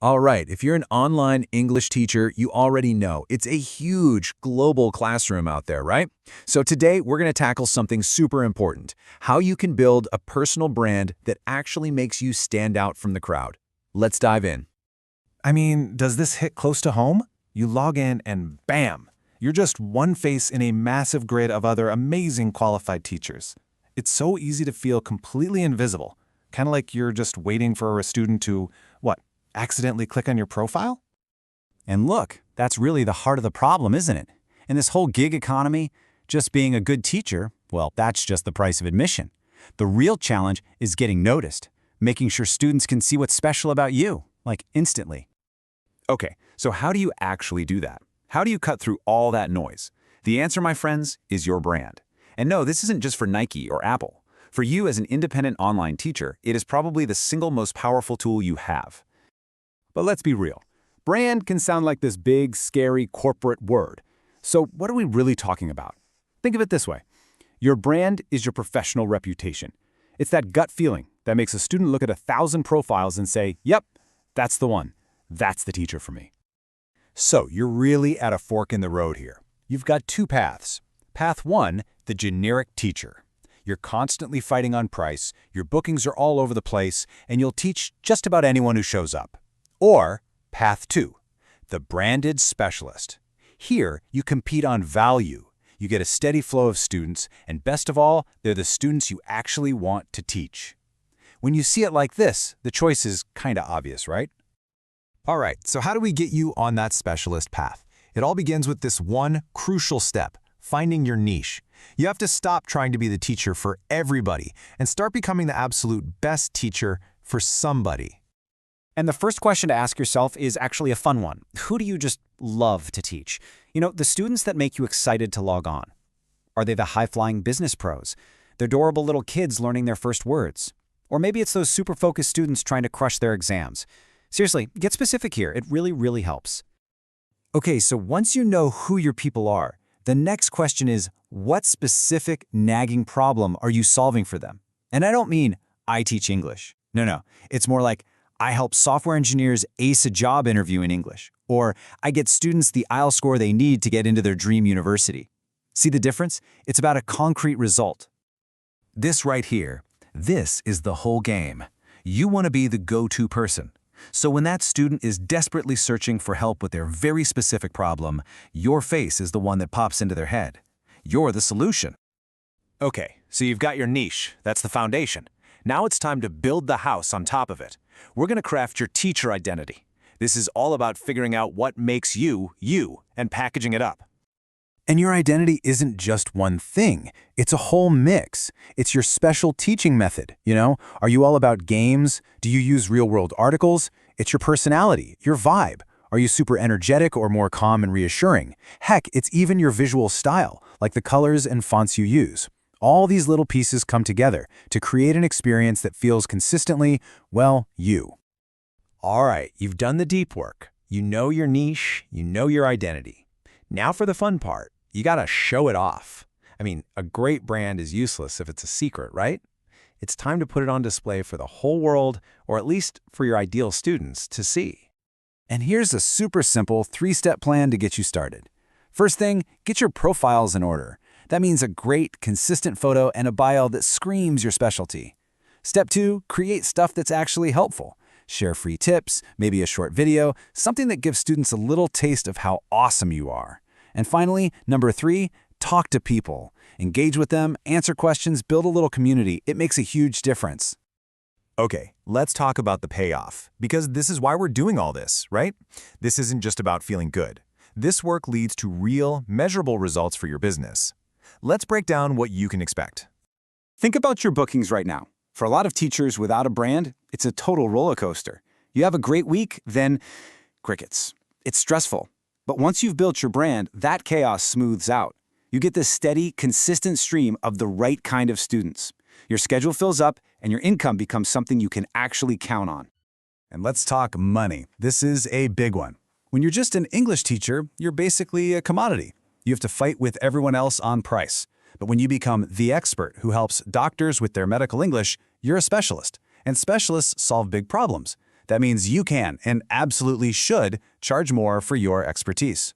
All right, if you're an online English teacher, you already know it's a huge global classroom out there, right? So today we're going to tackle something super important, how you can build a personal brand that actually makes you stand out from the crowd. Let's dive in. I mean, does this hit close to home? You log in and bam! You're just one face in a massive grid of other amazing qualified teachers. It's so easy to feel completely invisible, kind of like you're just waiting for a student to, accidentally click on your profile? And look, that's really the heart of the problem, isn't it? In this whole gig economy, just being a good teacher, well, that's just the price of admission. The real challenge is getting noticed, making sure students can see what's special about you, like instantly. Okay, so how do you actually do that? How do you cut through all that noise? The answer, my friends, is your brand. And no, this isn't just for Nike or Apple. For you as an independent online teacher, it is probably the single most powerful tool you have. But let's be real. Brand can sound like this big, scary corporate word. So what are we really talking about? Think of it this way. Your brand is your professional reputation. It's that gut feeling that makes a student look at 1,000 profiles and say, yep, that's the one. That's the teacher for me. So you're really at a fork in the road here. You've got two paths. Path one, the generic teacher. You're constantly fighting on price, your bookings are all over the place, and you'll teach just about anyone who shows up. Or path two, the branded specialist. Here, you compete on value. You get a steady flow of students, and best of all, they're the students you actually want to teach. When you see it like this, the choice is kinda obvious, right? All right, so how do we get you on that specialist path? It all begins with this one crucial step, finding your niche. You have to stop trying to be the teacher for everybody and start becoming the absolute best teacher for somebody. And the first question to ask yourself is actually a fun one. Who do you just love to teach? You know, the students that make you excited to log on. Are they the high-flying business pros? The adorable little kids learning their first words? Or maybe it's those super focused students trying to crush their exams. Seriously, get specific here. It really, really helps. Okay, so once you know who your people are, the next question is, what specific nagging problem are you solving for them? And I don't mean, I teach English. No. It's more like, I help software engineers ace a job interview in English, or I get students the IELTS score they need to get into their dream university. See the difference? It's about a concrete result. This right here, this is the whole game. You want to be the go-to person. So when that student is desperately searching for help with their very specific problem, your face is the one that pops into their head. You're the solution. Okay, so you've got your niche. That's the foundation. Now it's time to build the house on top of it. We're going to craft your teacher identity. This is all about figuring out what makes you, you, and packaging it up. And your identity isn't just one thing. It's a whole mix. It's your special teaching method, you know? Are you all about games? Do you use real-world articles? It's your personality, your vibe. Are you super energetic or more calm and reassuring? Heck, it's even your visual style, like the colors and fonts you use. All these little pieces come together to create an experience that feels consistently, well, you. All right, you've done the deep work. You know your niche, you know your identity. Now for the fun part. You gotta show it off. I mean, a great brand is useless if it's a secret, right? It's time to put it on display for the whole world, or at least for your ideal students to see. And here's a super simple 3-step plan to get you started. First thing, get your profiles in order. That means a great, consistent photo and a bio that screams your specialty. Step 2, create stuff that's actually helpful. Share free tips, maybe a short video, something that gives students a little taste of how awesome you are. And finally, number 3, talk to people. Engage with them, answer questions, build a little community. It makes a huge difference. Okay, let's talk about the payoff, because this is why we're doing all this, right? This isn't just about feeling good. This work leads to real, measurable results for your business. Let's break down what you can expect. Think about your bookings right now. For a lot of teachers without a brand, it's a total roller coaster. You have a great week, then crickets. It's stressful. But once you've built your brand, that chaos smooths out. You get this steady, consistent stream of the right kind of students. Your schedule fills up, and your income becomes something you can actually count on. And let's talk money. This is a big one. When you're just an English teacher, you're basically a commodity. You have to fight with everyone else on price. But when you become the expert who helps doctors with their medical English, you're a specialist. And specialists solve big problems. That means you can and absolutely should charge more for your expertise.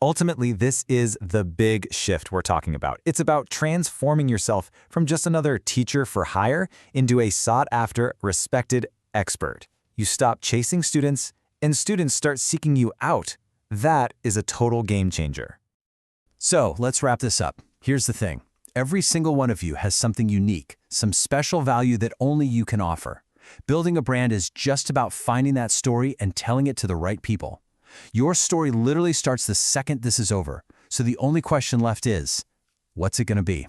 Ultimately, this is the big shift we're talking about. It's about transforming yourself from just another teacher for hire into a sought-after, respected expert. You stop chasing students, and students start seeking you out. That is a total game changer. So let's wrap this up. Here's the thing. Every single one of you has something unique, some special value that only you can offer. Building a brand is just about finding that story and telling it to the right people. Your story literally starts the second this is over, so the only question left is, what's it going to be?